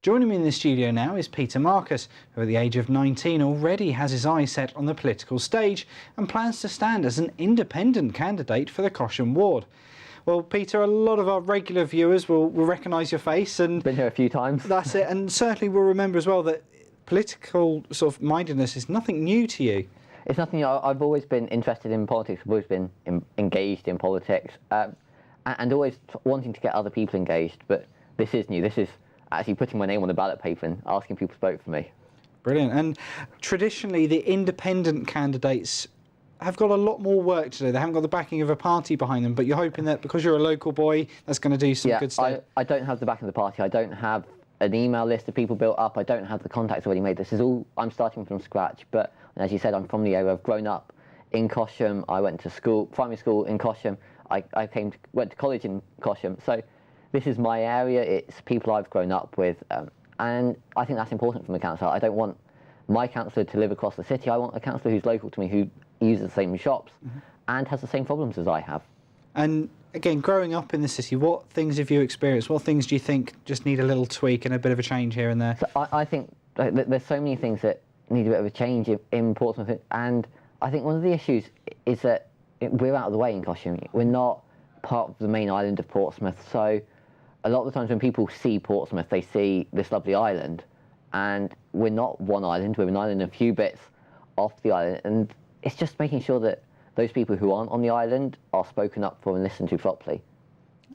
Joining me in the studio now is Peter Marcus, who at the age of 19 already has his eyes set on the political stage and plans to stand as an independent candidate for the Cosham ward. Well, Peter, a lot of our regular viewers will recognise your face, and been here a few times. That's it, and certainly will remember as well that political sort of mindedness is nothing new to you. It's nothing new. I've always been interested in politics. I've always been engaged in politics, and always wanting to get other people engaged. But this is new. This is actually putting my name on the ballot paper and asking people to vote for me. Brilliant. And traditionally, the independent candidates have got a lot more work to do. They haven't got the backing of a party behind them, but you're hoping that because you're a local boy, that's going to do some good stuff. I don't have the backing of the party. I don't have an email list of people built up. I don't have the contacts already made. This is all, I'm starting from scratch. But as you said, I'm from the area. I've grown up in Cosham. I went to school, primary school in Cosham. I went to college in Cosham. So this is my area. It's people I've grown up with. And I think that's important from a councillor. I don't want my councillor to live across the city. I want a councillor who's local to me, who uses the same shops and has the same problems as I have. And again, growing up in the city, what things have you experienced? What things do you think just need a little tweak and a bit of a change here and there? So I think there's so many things that need a bit of a change in Portsmouth, and I think one of the issues is that we're out of the way in Cosham. We're not part of the main island of Portsmouth, so a lot of the times when people see Portsmouth, they see this lovely island, and we're not one island. We're an island, a few bits off the island, and it's just making sure that those people who aren't on the island are spoken up for and listened to properly.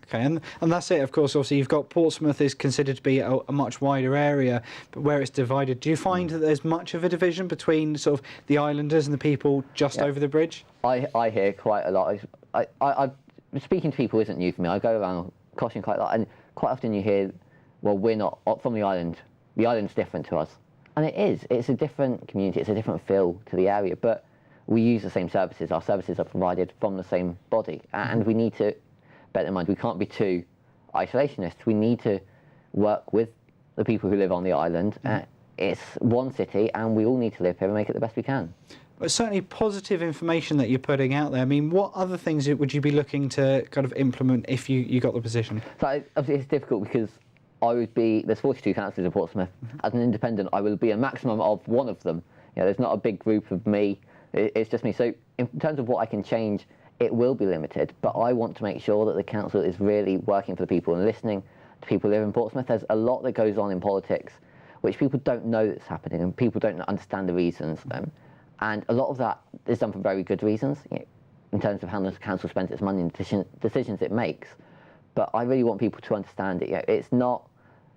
Okay, and that's it, of course. Obviously, you've got Portsmouth is considered to be a much wider area, but where it's divided, do you find that there's much of a division between sort of the islanders and the people just over the bridge? I hear quite a lot. Speaking to people isn't new for me. I go around Cosham quite a lot, and quite often you hear, well, we're not from the island. The island's different to us. And it is. It's a different community. It's a different feel to the area, but we use the same services. Our services are provided from the same body, and we need to bear in mind we can't be too isolationist. We need to work with the people who live on the island. It's one city, and we all need to live here and make it the best we can. But certainly positive information that you're putting out there. I mean, what other things would you be looking to kind of implement if you got the position? So obviously it's difficult because there's 42 councillors in Portsmouth. As an independent, I will be a maximum of one of them. You know, there's not a big group of me. It's just me. So in terms of what I can change, it will be limited. But I want to make sure that the council is really working for the people and listening to people who live in Portsmouth. There's a lot that goes on in politics which people don't know that's happening, and people don't understand the reasons. And a lot of that is done for very good reasons, you know, in terms of how the council spends its money and decisions it makes. But I really want people to understand it. You know, it's not,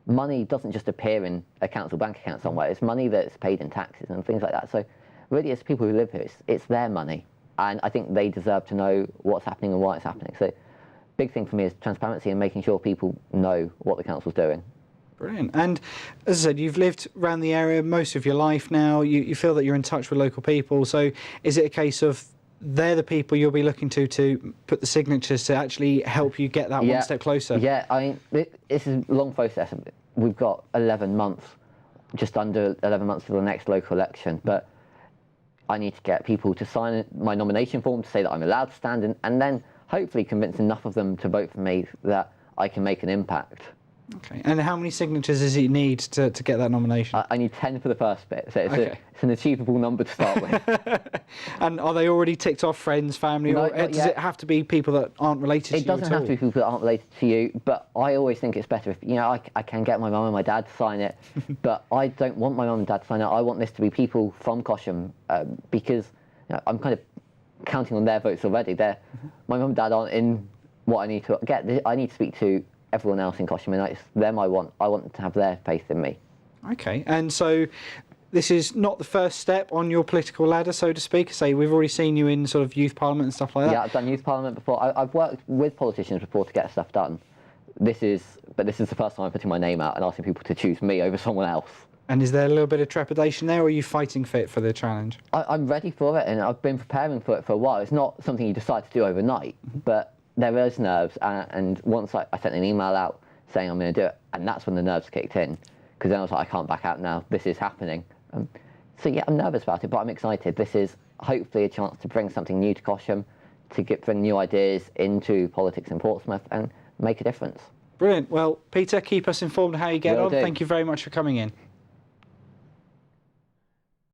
money doesn't just appear in a council bank account somewhere. It's money that's paid in taxes and things like that. So really, it's people who live here. It's their money. And I think they deserve to know what's happening and why it's happening. So big thing for me is transparency and making sure people know what the council's doing. Brilliant. And as I said, you've lived around the area most of your life now. You feel that you're in touch with local people. So is it a case of they're the people you'll be looking to put the signatures to actually help you get that one step closer? Yeah, I mean, this is a long process. We've got 11 months, just under 11 months for the next local election. But I need to get people to sign my nomination form to say that I'm allowed to stand, and then hopefully convince enough of them to vote for me that I can make an impact. Okay, and how many signatures does it need to get that nomination? I need 10 for the first bit, so it's an achievable number to start with. And are they already ticked off friends, family, or does it have to be people that aren't related to you at all? It doesn't have to be people that aren't related to you, but I always think it's better if, you know, I can get my mum and my dad to sign it, but I don't want my mum and dad to sign it. I want this to be people from Cosham, because you know, I'm kind of counting on their votes already. My mum and dad aren't in what I need to get. I need to speak to everyone else in Cosham, and it's them I want to have their faith in me. Okay, and so this is not the first step on your political ladder, so to speak. Say, we've already seen you in sort of youth parliament and stuff like that. Yeah, I've done youth parliament before. I've worked with politicians before to get stuff done. This is the first time I'm putting my name out and asking people to choose me over someone else. And is there a little bit of trepidation there, or are you fighting fit for the challenge? I'm ready for it, and I've been preparing for it for a while. It's not something you decide to do overnight, but there is nerves, and once I sent an email out saying I'm going to do it, and that's when the nerves kicked in, because then I was like, I can't back out now, this is happening. So yeah, I'm nervous about it, but I'm excited. This is hopefully a chance to bring something new to Cosham, to bring new ideas into politics in Portsmouth and make a difference. Brilliant. Well, Peter, keep us informed of how you get Will on. do. Thank you very much for coming in.